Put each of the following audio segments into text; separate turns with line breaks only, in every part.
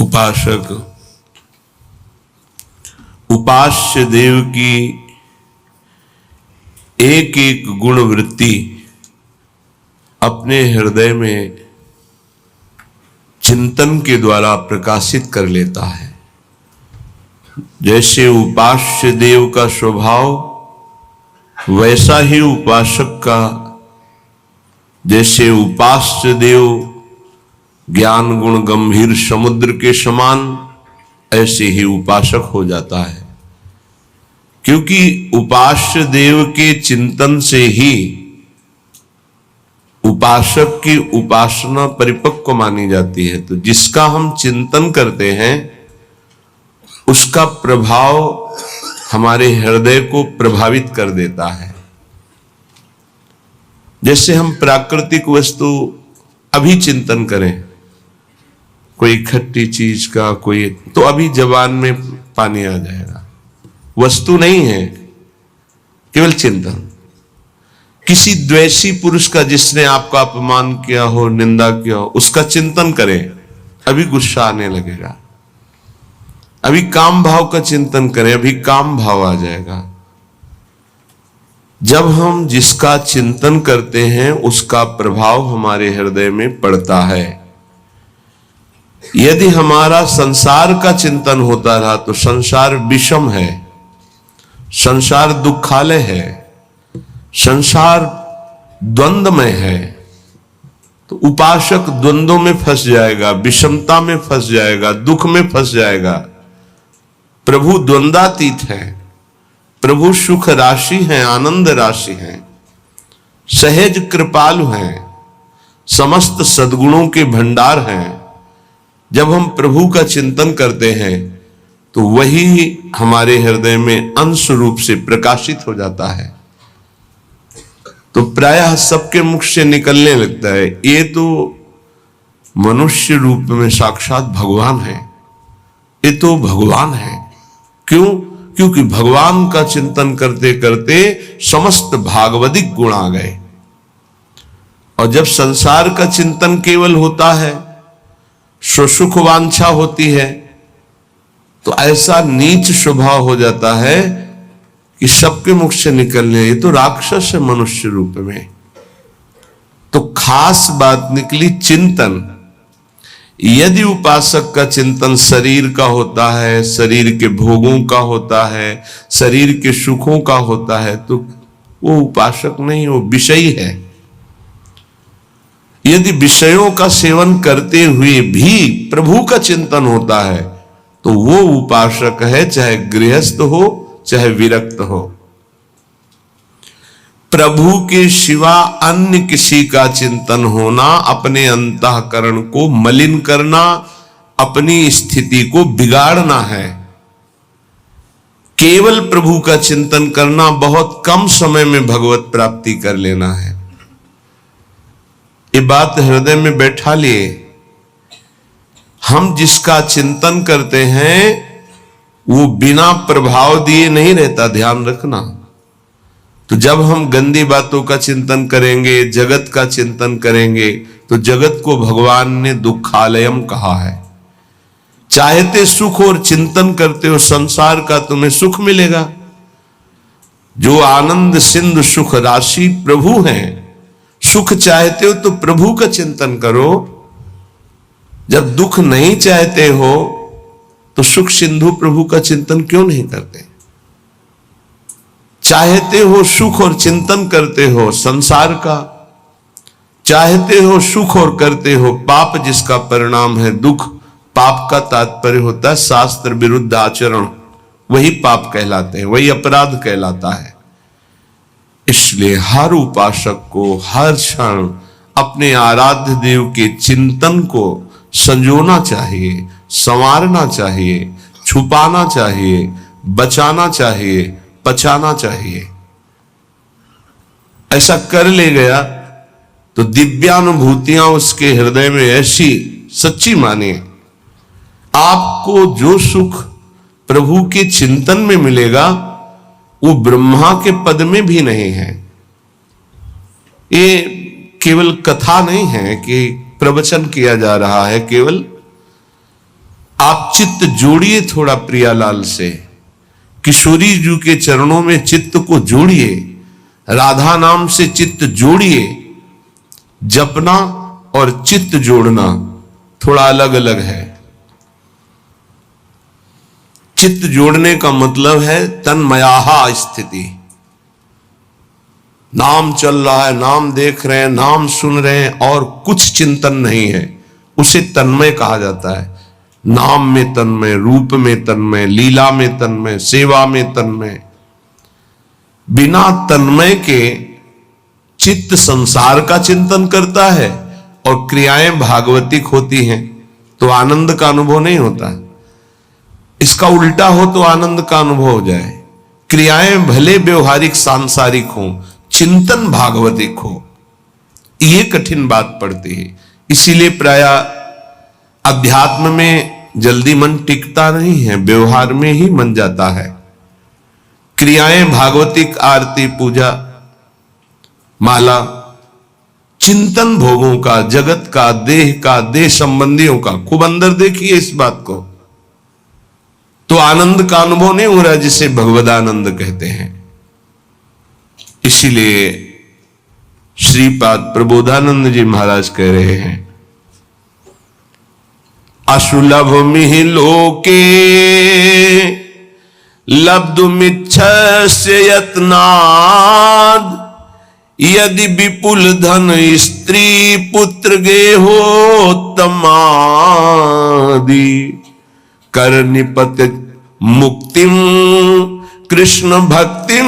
उपासक उपास्य देव की एक एक गुण वृत्ति अपने हृदय में चिंतन के द्वारा प्रकाशित कर लेता है। जैसे उपास्य देव का स्वभाव वैसा ही उपासक का, जैसे उपास्य देव ज्ञान गुण गंभीर समुद्र के समान, ऐसे ही उपासक हो जाता है। क्योंकि उपास्य देव के चिंतन से ही उपासक की उपासना परिपक्व मानी जाती है। तो जिसका हम चिंतन करते हैं उसका प्रभाव हमारे हृदय को प्रभावित कर देता है। जैसे हम प्राकृतिक वस्तु अभी चिंतन करें, कोई खट्टी चीज का, कोई तो अभी जबान में पानी आ जाएगा। वस्तु नहीं है, केवल चिंतन। किसी द्वेषी पुरुष का जिसने आपका अपमान किया हो, निंदा किया हो, उसका चिंतन करें, अभी गुस्सा आने लगेगा। अभी काम भाव का चिंतन करें, अभी काम भाव आ जाएगा। जब हम जिसका चिंतन करते हैं उसका प्रभाव हमारे हृदय में पड़ता है। यदि हमारा संसार का चिंतन होता रहा तो संसार विषम है, संसार दुखालय है, संसार द्वंद्वमय है। तो उपासक द्वंद्वों में फंस जाएगा, विषमता में फंस जाएगा, दुख में फंस जाएगा। प्रभु द्वंद्वातीत है, प्रभु सुख राशि है, आनंद राशि है, सहज कृपालु हैं, समस्त सद्गुणों के भंडार हैं। जब हम प्रभु का चिंतन करते हैं तो वही हमारे हृदय में अंश रूप से प्रकाशित हो जाता है। तो प्रायः सबके मुख से निकलने लगता है, ये तो मनुष्य रूप में साक्षात भगवान है, ये तो भगवान है। क्यों? क्योंकि भगवान का चिंतन करते करते समस्त भागवतिक गुण आ गए। और जब संसार का चिंतन केवल होता है, स्वसुख वांछा होती है, तो ऐसा नीच स्वभाव हो जाता है कि सबके मुख से निकलने, ये तो राक्षस है मनुष्य रूप में। तो खास बात निकली चिंतन। यदि उपासक का चिंतन शरीर का होता है, शरीर के भोगों का होता है, शरीर के सुखों का होता है, तो वो उपासक नहीं, वो विषयी है। यदि विषयों का सेवन करते हुए भी प्रभु का चिंतन होता है तो वो उपासक है, चाहे गृहस्थ हो चाहे विरक्त हो। प्रभु के सिवा अन्य किसी का चिंतन होना अपने अंतःकरण को मलिन करना, अपनी स्थिति को बिगाड़ना है। केवल प्रभु का चिंतन करना, बहुत कम समय में भगवत प्राप्ति कर लेना है। ये बात हृदय में बैठा लिए। हम जिसका चिंतन करते हैं वो बिना प्रभाव दिए नहीं रहता, ध्यान रखना। तो जब हम गंदी बातों का चिंतन करेंगे, जगत का चिंतन करेंगे, तो जगत को भगवान ने दुखालयम कहा है। चाहते सुख और चिंतन करते हो संसार का, तुम्हें सुख मिलेगा। जो आनंद सिंधु सुख राशि प्रभु हैं, सुख चाहते हो तो प्रभु का चिंतन करो। जब दुख नहीं चाहते हो तो सुख सिंधु प्रभु का चिंतन क्यों नहीं करते? चाहते हो सुख और चिंतन करते हो संसार का, चाहते हो सुख और करते हो पाप, जिसका परिणाम है दुख। पाप का तात्पर्य होता है शास्त्र विरुद्ध आचरण, वही पाप कहलाते हैं, वही अपराध कहलाता है। इसलिए हर उपासक को हर क्षण अपने आराध्य देव के चिंतन को संजोना चाहिए, संवारना चाहिए, छुपाना चाहिए, बचाना चाहिए, पचाना चाहिए। ऐसा कर ले गया तो दिव्यानुभूतियां उसके हृदय में ऐसी सच्ची मानिए। आपको जो सुख प्रभु के चिंतन में मिलेगा वो ब्रह्मा के पद में भी नहीं है। ये केवल कथा नहीं है कि प्रवचन किया जा रहा है, केवल आप चित्त जोड़िए थोड़ा प्रियालाल से, किशोरी जी के चरणों में चित्त को जोड़िए, राधा नाम से चित्त जोड़िए। जपना और चित्त जोड़ना थोड़ा अलग अलग है। चित्त जोड़ने का मतलब है तन्मयाहा स्थिति। नाम चल रहा है, नाम देख रहे हैं, नाम सुन रहे हैं और कुछ चिंतन नहीं है, उसे तन्मय कहा जाता है। नाम में तन्मय, रूप में तन्मय, लीला में तन्मय, सेवा में तन्मय। बिना तन्मय के चित्त संसार का चिंतन करता है और क्रियाएं भागवतिक होती हैं तो आनंद का अनुभव नहीं होता। इसका उल्टा हो तो आनंद का अनुभव हो जाए। क्रियाएं भले व्यवहारिक सांसारिक हो, चिंतन भागवतिक हो, ये कठिन बात पड़ती है। इसीलिए प्राय अध्यात्म में जल्दी मन टिकता नहीं है, व्यवहार में ही मन जाता है। क्रियाएं भागवतिक, आरती, पूजा, माला, चिंतन भोगों का, जगत का, देह संबंधियों का, खूब अंदर देखिए इस बात को, तो आनंद का अनुभव नहीं हो रहा जिसे भगवदानंद कहते हैं। इसीलिए श्रीपाद प्रबोधानंद जी महाराज कह रहे हैं, असुलभ मिहि लोके लब्धुमिच्छस्य यत्नाद, यदि विपुल धन स्त्री पुत्र गेहोत्तमादि, कर निपत मुक्तिम कृष्ण भक्तिम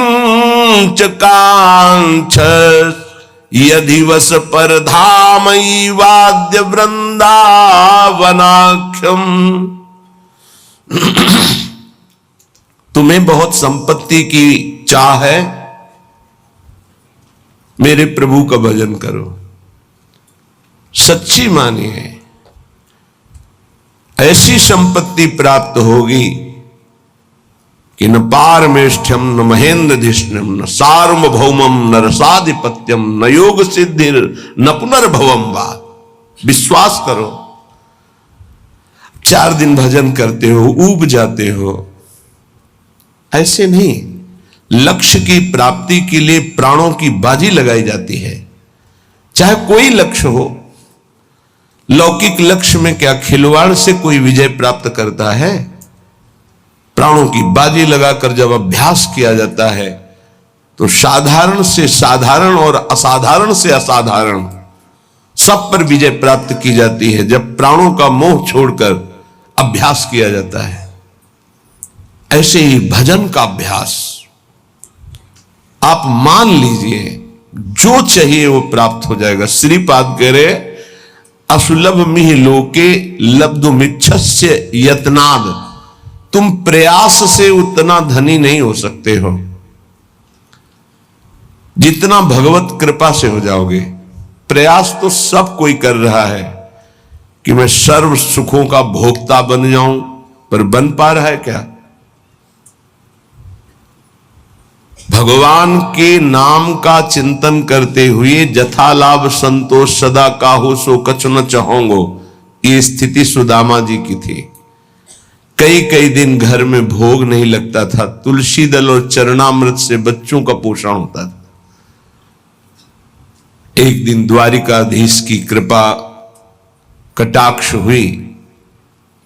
च कांक्षस, यदि वस पर धामई वाद्य वृंदावनाख्यम। तुम्हें बहुत संपत्ति की चाह है, मेरे प्रभु का भजन करो। सच्ची मानिए, ऐसी संपत्ति प्राप्त होगी कि न पारमेष्ठ्यम न महेंद्रधिष्ण्यम न सार्वभौमम न रसाधिपत्यम न योग सिद्धिर न पुनर्भवम वा। विश्वास करो। 4 दिन भजन करते हो, ऊब जाते हो, ऐसे नहीं। लक्ष्य की प्राप्ति के लिए प्राणों की बाजी लगाई जाती है, चाहे कोई लक्ष्य हो। लौकिक लक्ष्य में क्या खिलवाड़ से कोई विजय प्राप्त करता है? प्राणों की बाजी लगाकर जब अभ्यास किया जाता है तो साधारण से साधारण और असाधारण से असाधारण सब पर विजय प्राप्त की जाती है जब प्राणों का मोह छोड़कर अभ्यास किया जाता है। ऐसे ही भजन का अभ्यास आप मान लीजिए, जो चाहिए वो प्राप्त हो जाएगा। श्रीपाद कह रहे, असुलभ मिहि लोके लब्धुमिच्छस्य यत्नाद। तुम प्रयास से उतना धनी नहीं हो सकते हो जितना भगवत कृपा से हो जाओगे। प्रयास तो सब कोई कर रहा है कि मैं सर्व सुखों का भोक्ता बन जाऊं, पर बन पा रहा है क्या? भगवान के नाम का चिंतन करते हुए जथा लाभ संतोष सदा काहू सो कछु न चाहोंगो, ये स्थिति सुदामा जी की थी। कई कई दिन घर में भोग नहीं लगता था, तुलसी दल और चरणामृत से बच्चों का पोषण होता था। एक दिन द्वारिकाधीश की कृपा कटाक्ष हुई,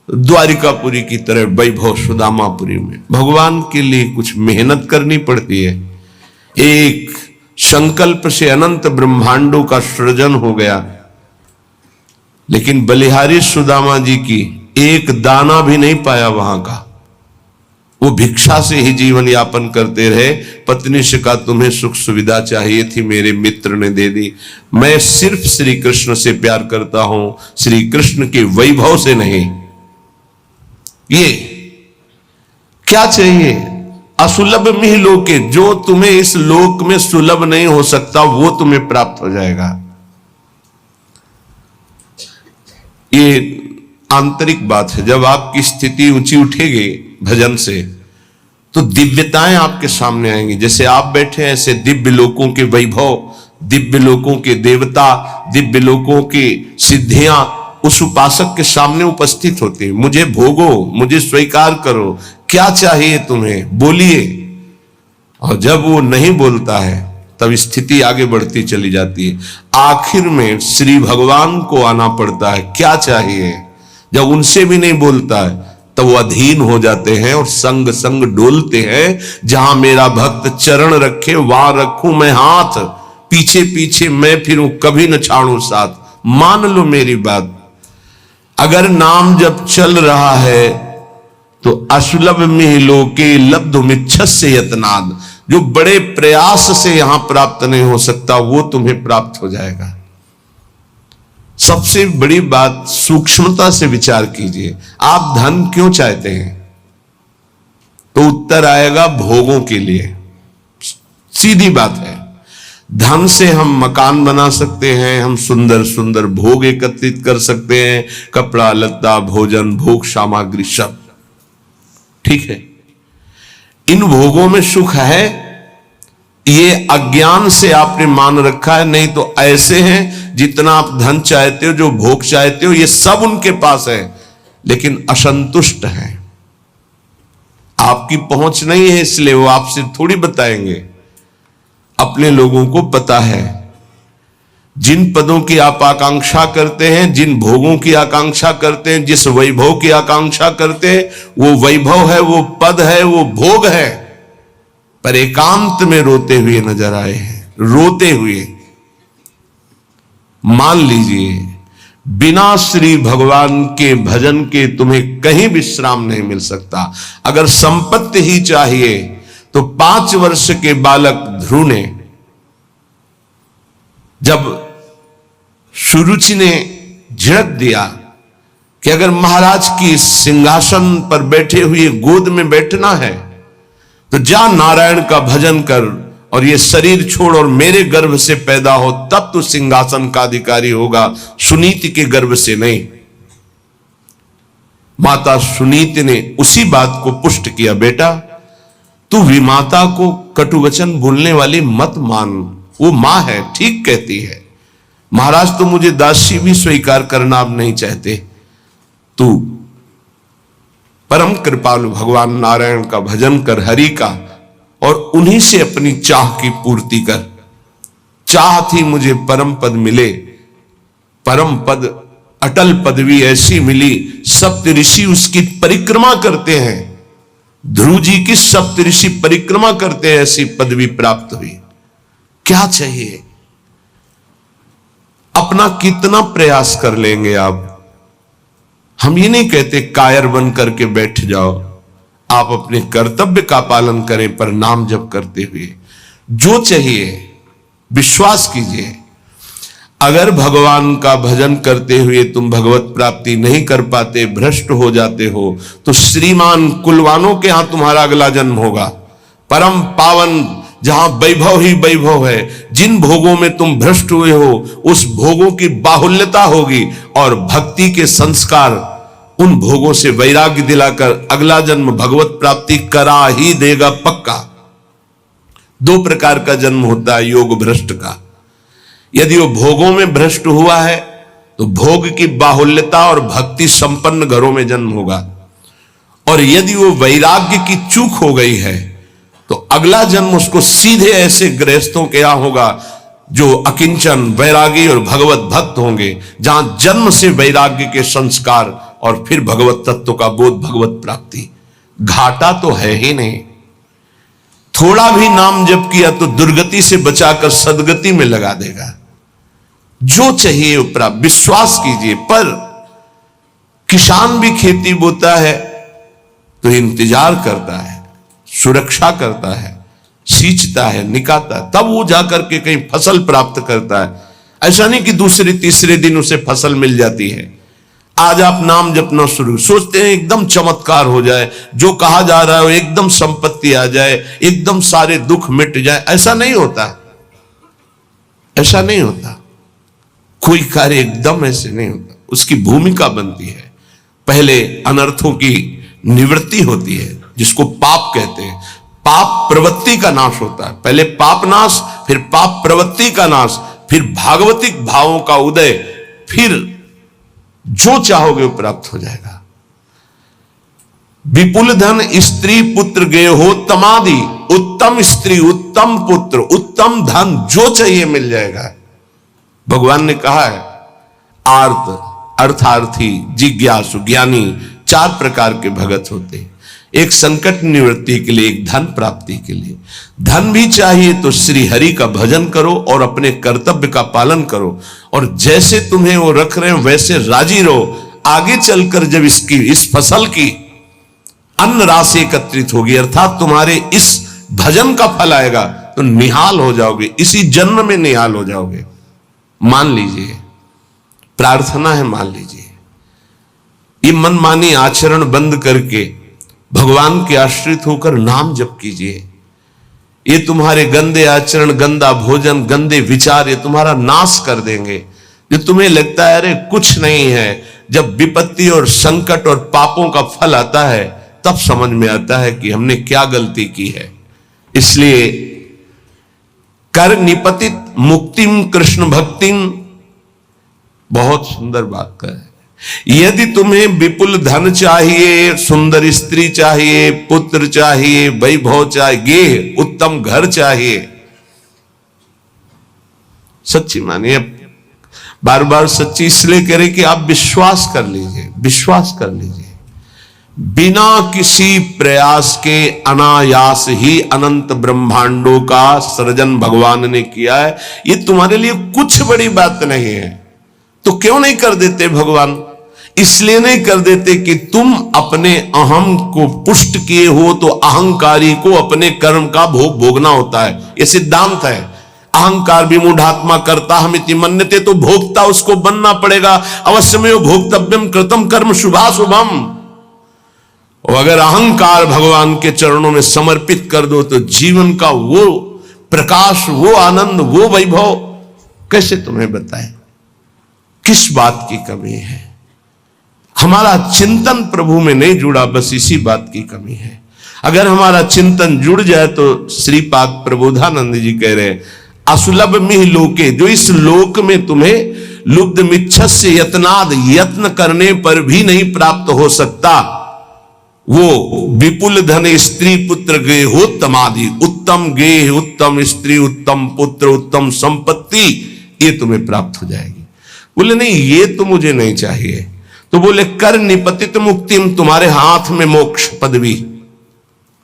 द्वारिकापुरी की तरह वैभव सुदामापुरी में। भगवान के लिए कुछ मेहनत करनी पड़ती है। एक संकल्प से अनंत ब्रह्मांडों का सृजन हो गया, लेकिन बलिहारी सुदामा जी की एक दाना भी नहीं पाया वहां का। वो भिक्षा से ही जीवन यापन करते रहे। पत्नी से कहा, तुम्हें सुख सुविधा चाहिए थी, मेरे मित्र ने दे दी। मैं सिर्फ श्री कृष्ण से प्यार करता हूं, श्री कृष्ण के वैभव से नहीं। ये क्या चाहिए? असुलभ मिहि लोके, जो तुम्हें इस लोक में सुलभ नहीं हो सकता वो तुम्हें प्राप्त हो जाएगा। ये आंतरिक बात है। जब आपकी स्थिति ऊंची उठेगी भजन से तो दिव्यताएं आपके सामने आएंगी। जैसे आप बैठे हैं ऐसे दिव्य लोकों के वैभव, दिव्य लोकों के देवता, दिव्य लोकों की सिद्धियां उस उपासक के सामने उपस्थित होती है। मुझे भोगो, मुझे स्वीकार करो, क्या चाहिए तुम्हें, बोलिए। और जब वो नहीं बोलता है तब स्थिति आगे बढ़ती चली जाती है। आखिर में श्री भगवान को आना पड़ता है, क्या चाहिए। जब उनसे भी नहीं बोलता है तब वो अधीन हो जाते हैं और संग संग डोलते हैं। जहां मेरा भक्त चरण रखे वहां रखूं मैं हाथ, पीछे पीछे मैं फिरूं कभी न छाड़ू साथ। मान लो मेरी बात, अगर नाम जब चल रहा है तो असुलभ में लोके लब्धुमिच्छस्य यत्नाद, जो बड़े प्रयास से यहां प्राप्त नहीं हो सकता वो तुम्हें प्राप्त हो जाएगा। सबसे बड़ी बात, सूक्ष्मता से विचार कीजिए। आप धन क्यों चाहते हैं? तो उत्तर आएगा भोगों के लिए। सीधी बात है। धन से हम मकान बना सकते हैं, हम सुंदर सुंदर भोग एकत्रित कर सकते हैं, कपड़ा लत्ता भोजन भोग सामग्री सब ठीक है। इन भोगों में सुख है, ये अज्ञान से आपने मान रखा है। नहीं तो ऐसे हैं जितना आप धन चाहते हो, जो भोग चाहते हो, ये सब उनके पास है लेकिन असंतुष्ट हैं। आपकी पहुंच नहीं है इसलिए वो आपसे थोड़ी बताएंगे। अपने लोगों को पता है, जिन पदों की आप आकांक्षा करते हैं, जिन भोगों की आकांक्षा करते हैं, जिस वैभव की आकांक्षा करते हैं, वो वैभव है, वो पद है, वो भोग है, पर एकांत में रोते हुए नजर आए हैं। रोते हुए। मान लीजिए बिना श्री भगवान के भजन के तुम्हें कहीं विश्राम नहीं मिल सकता। अगर संपत्ति ही चाहिए तो 5 वर्ष के बालक ध्रुव ने, जब सुरुचि ने झिड़क दिया कि अगर महाराज की सिंहासन पर बैठे हुए गोद में बैठना है तो जा नारायण का भजन कर और ये शरीर छोड़ और मेरे गर्भ से पैदा हो, तब तो सिंहासन का अधिकारी होगा, सुनीति के गर्भ से नहीं। माता सुनीति ने उसी बात को पुष्ट किया, बेटा तू विमाता को कटुवचन बोलने वाली मत मान, वो मां है, ठीक कहती है। महाराज तो मुझे दासी भी स्वीकार करना अब नहीं चाहते, तू परम कृपालु भगवान नारायण का भजन कर, हरि का, और उन्हीं से अपनी चाह की पूर्ति कर। चाह थी मुझे परम पद मिले, परम पद अटल पदवी ऐसी मिली, सप्त ऋषि उसकी परिक्रमा करते हैं, ध्रुव जी की सप्त ऋषि परिक्रमा करते हैं, ऐसी पदवी प्राप्त हुई। क्या चाहिए? अपना कितना प्रयास कर लेंगे आप? हम ये नहीं कहते कायर बन करके बैठ जाओ, आप अपने कर्तव्य का पालन करें, पर नाम जप करते हुए जो चाहिए विश्वास कीजिए। अगर भगवान का भजन करते हुए तुम भगवत प्राप्ति नहीं कर पाते, भ्रष्ट हो जाते हो, तो श्रीमान कुलवानों के यहां तुम्हारा अगला जन्म होगा, परम पावन, जहां वैभव ही वैभव है। जिन भोगों में तुम भ्रष्ट हुए हो उस भोगों की बाहुल्यता होगी, और भक्ति के संस्कार उन भोगों से वैराग्य दिलाकर अगला जन्म भगवत प्राप्ति करा ही देगा पक्का। 2 प्रकार का जन्म होता है योग भ्रष्ट का। यदि वो भोगों में भ्रष्ट हुआ है तो भोग की बाहुल्यता और भक्ति संपन्न घरों में जन्म होगा, और यदि वो वैराग्य की चूक हो गई है तो अगला जन्म उसको सीधे ऐसे गृहस्थों के यहां होगा जो अकिंचन वैरागी और भगवत भक्त होंगे, जहां जन्म से वैराग्य के संस्कार और फिर भगवत तत्व का बोध, भगवत प्राप्ति। घाटा तो है ही नहीं। थोड़ा भी नाम जप किया तो दुर्गति से बचाकर सदगति में लगा देगा। जो चाहिए उपरा विश्वास कीजिए। पर किसान भी खेती बोता है तो इंतजार करता है, सुरक्षा करता है, सींचता है, निकालता है, तब वो जाकर के कहीं फसल प्राप्त करता है। ऐसा नहीं कि दूसरे तीसरे दिन उसे फसल मिल जाती है। आज आप नाम जपना शुरू, सोचते हैं एकदम चमत्कार हो जाए, जो कहा जा रहा है एकदम संपत्ति आ जाए, एकदम सारे दुख मिट जाए। ऐसा नहीं होता, ऐसा नहीं होता। कोई कार्य एकदम ऐसे नहीं होता, उसकी भूमिका बनती है। पहले अनर्थों की निवृत्ति होती है, जिसको पाप कहते हैं। पाप प्रवृत्ति का नाश होता है। पहले पाप नाश, फिर पाप प्रवृत्ति का नाश, फिर भागवतिक भावों का उदय, फिर जो चाहोगे वो प्राप्त हो जाएगा। विपुल धन स्त्री पुत्र गे हो तमादि, उत्तम स्त्री उत्तम पुत्र उत्तम धन जो चाहिए मिल जाएगा। भगवान ने कहा है आर्त अर्थार्थी जिज्ञासु ज्ञानी 4 प्रकार के भगत होते हैं। एक संकट निवृत्ति के लिए, एक धन प्राप्ति के लिए। धन भी चाहिए तो श्री हरि का भजन करो और अपने कर्तव्य का पालन करो, और जैसे तुम्हें वो रख रहे हैं वैसे राजी रहो। आगे चलकर जब इस फसल की अन्न राशि एकत्रित होगी, अर्थात तुम्हारे इस भजन का फल आएगा, तो निहाल हो जाओगे, इसी जन्म में निहाल हो जाओगे। मान लीजिए, प्रार्थना है, मान लीजिए। ये मनमानी आचरण बंद करके भगवान के आश्रित होकर नाम जप कीजिए। ये तुम्हारे गंदे आचरण, गंदा भोजन, गंदे विचार, ये तुम्हारा नाश कर देंगे। जो तुम्हें लगता है अरे कुछ नहीं है, जब विपत्ति और संकट और पापों का फल आता है तब समझ में आता है कि हमने क्या गलती की है। इसलिए कर निपतित मुक्तिम कृष्ण भक्तिम, बहुत सुंदर बात है। यदि तुम्हें विपुल धन चाहिए, सुंदर स्त्री चाहिए, पुत्र चाहिए, वैभव चाहिए, उत्तम घर चाहिए, सच्ची मानिए, बार बार सच्ची इसलिए कह रहे कि आप विश्वास कर लीजिए, विश्वास कर लीजिए। बिना किसी प्रयास के अनायास ही अनंत ब्रह्मांडों का सृजन भगवान ने किया है। ये तुम्हारे लिए कुछ बड़ी बात नहीं है। तो क्यों नहीं कर देते भगवान? इसलिए नहीं कर देते कि तुम अपने अहम को पुष्ट किए हो, तो अहंकारी को अपने कर्म का भोग भोगना होता है। यह सिद्धांत है। अहंकार विमूढ़ात्मा करता हमिति मन्यते, तो भोगता उसको बनना पड़ेगा। अवश्यमेव भोक्तव्यम कृतम कर्म शुभाशुभम। और अगर अहंकार भगवान के चरणों में समर्पित कर दो तो जीवन का वो प्रकाश, वो आनंद, वो वैभव कैसे तुम्हें बताएं? किस बात की कमी है? हमारा चिंतन प्रभु में नहीं जुड़ा, बस इसी बात की कमी है। अगर हमारा चिंतन जुड़ जाए तो श्रीपाद प्रबोधानंद जी कह रहे हैं असुलभ मिह लोके, जो इस लोक में तुम्हें लुब्ध मिच्छस्य यत्नाद, यत्न करने पर भी नहीं प्राप्त हो सकता, वो विपुल धन स्त्री पुत्र गे हो तमादि, उत्तम गे, उत्तम स्त्री, उत्तम पुत्र, उत्तम संपत्ति, ये तुम्हें प्राप्त हो जाएगी। बोले नहीं ये तो मुझे नहीं चाहिए। तो बोले कर निपतित मुक्तिम, तुम्हारे हाथ में मोक्ष पदवी,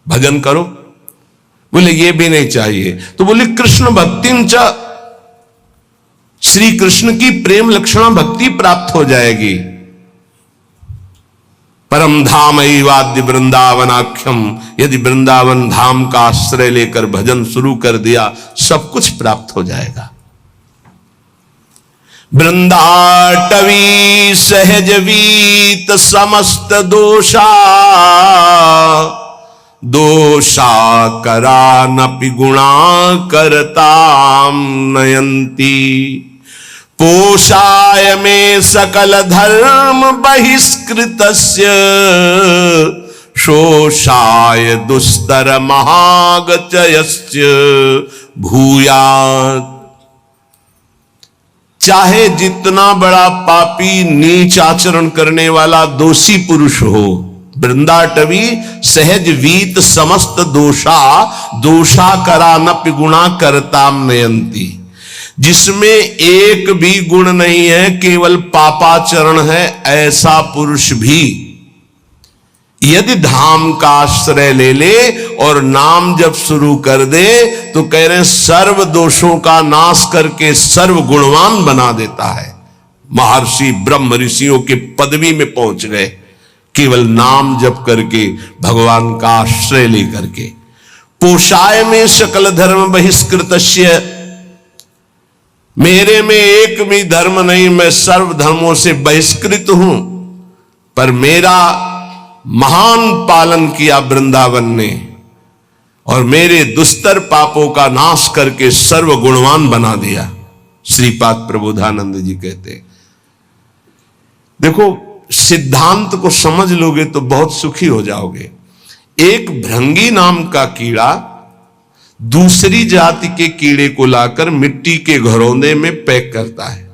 भजन करो। बोले ये भी नहीं चाहिए। तो बोले कृष्ण भक्तिम च, श्री कृष्ण की प्रेम लक्षणा भक्ति प्राप्त हो जाएगी। परम धाम वाद्य वृंदावनाख्यम, यदि वृंदावन धाम का आश्रय लेकर भजन शुरू कर दिया सब कुछ प्राप्त हो जाएगा। वृंदाटवी सहज वीत समस्त दोषा, दोषा करा नपि गुणा करताम नयंती, पोषाय में सकल धर्म बहिष्कृतस्य, शोषाय दुस्तर महागचयस्य भूयात्। चाहे जितना बड़ा पापी, नीच आचरण करने वाला दोषी पुरुष हो, वृंदाटवी सहज वीत समस्त दोषा, दोषा करा नपि गुणा करताम नयंती, जिसमें एक भी गुण नहीं है, केवल पापाचरण है, ऐसा पुरुष भी यदि धाम का आश्रय ले ले और नाम जब शुरू कर दे तो कह रहे हैं सर्व दोषों का नाश करके सर्व गुणवान बना देता है। महर्षि ब्रह्म ऋषियों के पदवी में पहुंच गए केवल नाम जप करके, भगवान का आश्रय लेकर के। पोषाय में सकल धर्म बहिष्कृतस्य, मेरे में एक भी धर्म नहीं, मैं सर्व धर्मों से बहिष्कृत हूं, पर मेरा महान पालन किया वृंदावन ने और मेरे दुस्तर पापों का नाश करके सर्व गुणवान बना दिया। श्रीपाद प्रबोधानंद जी कहते, देखो सिद्धांत को समझ लोगे तो बहुत सुखी हो जाओगे। एक भृंगी नाम का कीड़ा दूसरी जाति के कीड़े को लाकर मिट्टी के घरौंदे में पैक करता है,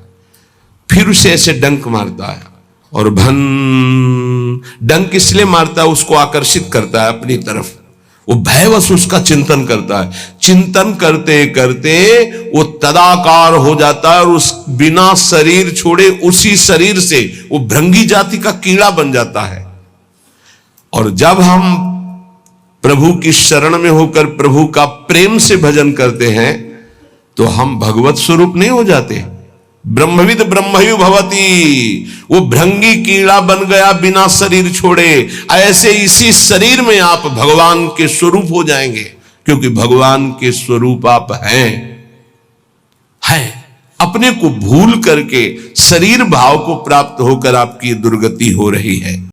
फिर उसे ऐसे डंक मारता है और भन डंक इसलिए मारता है, उसको आकर्षित करता है अपनी तरफ, वो भयवश उसका चिंतन करता है। चिंतन करते करते वो तदाकार हो जाता है और उस बिना शरीर छोड़े उसी शरीर से वो भृंगी जाति का कीड़ा बन जाता है। और जब हम प्रभु की शरण में होकर प्रभु का प्रेम से भजन करते हैं तो हम भगवत स्वरूप नहीं हो जाते। ब्रह्मविद ब्रह्मयु भवति, वो भृंगी कीड़ा बन गया बिना शरीर छोड़े, ऐसे इसी शरीर में आप भगवान के स्वरूप हो जाएंगे, क्योंकि भगवान के स्वरूप आप हैं। अपने को भूल करके शरीर भाव को प्राप्त होकर आपकी दुर्गति हो रही है।